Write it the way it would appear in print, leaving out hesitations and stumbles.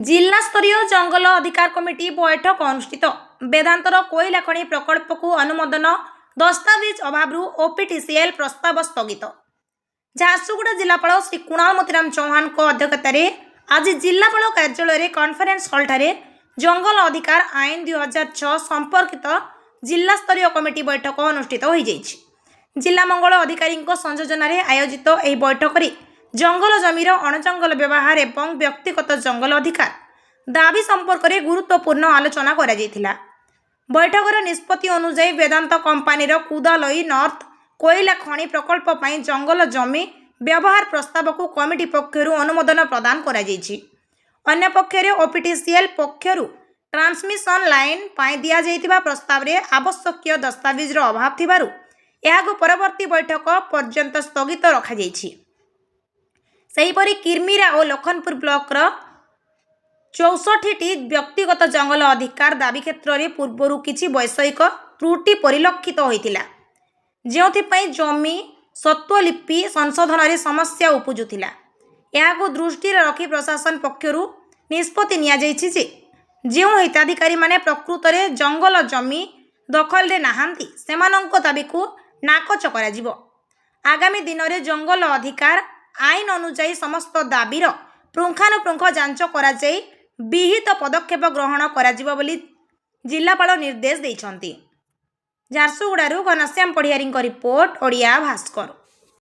जिला स्तरीय जंगल अधिकार कमिटी बैठक अनुष्ठित। वेदांतर कोयला खनि प्रकल्प को अनुमोदन दस्तावेज अभाव ओपीटीसीएल प्रस्ताव स्थगित। झारसुगुड़ा जिलापाल श्री कुणाल मोतीराम चौहान अध्यक्षतार आज जिलापाल कार्यालय कॉन्फ्रेंस हॉल ठारे जंगल अधिकार आईन 2006 संपर्कित जिला स्तरीय कमिटी बैठक अनुष्ठित हो जिला मंगल अधिकारी संयोजन आयोजित यह बैठक में जंगल जमीर अणजंगल व्यवहार एवं व्यक्तिगत जंगल अधिकार दाबी संपर्क में गुरुत्वपूर्ण आलोचना करा जायथिला। बैठकर निष्पत्ति अनुसार वेदांत कंपानीर कुदालोई नॉर्थ कोयला खनि प्रकल्प पर जंगल जमी व्यवहार प्रस्ताव को कमिटी पक्षरु अनुमोदन प्रदान करा जायछि। अन्य पक्षरे ओपीटीसीएल पक्षरु ट्रांसमिशन लाइन पाई दिया जायतिबा प्रस्ताव रे आवश्यक दस्तावेज अभाव थिबारु एहाको परवर्ती बैठक पर्यंत स्थगित रखा जायछि। सेहीपरि किरमिरा और लखनपुर ब्लॉक 64टी व्यक्तिगत जंगल अधिकार दाबी क्षेत्र में पूर्वर किछि वैषयिक त्रुटि परिलक्षित होइतिला, जेउथिपाई जमी स्वत्वलिपि संशोधन रे समस्या उपजुथिला। एहाको दृष्टि रखी प्रशासन पक्षरु निष्पत्ति निया जायछि जे जेउ हिताधिकारी माने प्रकृत में जंगल जमी दखल रे नाहांती सेमानंको दाबी को नाकच करा जिवो। आगामी दिन में जंगल अधिकार आईन अनुसार समस्त दाबीर पुंखानुपुंख जांच करा जाई विहित पदक्षेप ग्रहण करा जिवो बोली जिलापाल निर्देश दैछंती। झारसुगुड़ारू घनश्याम पढ़ियारी रिपोर्ट ओडिया भास्कर।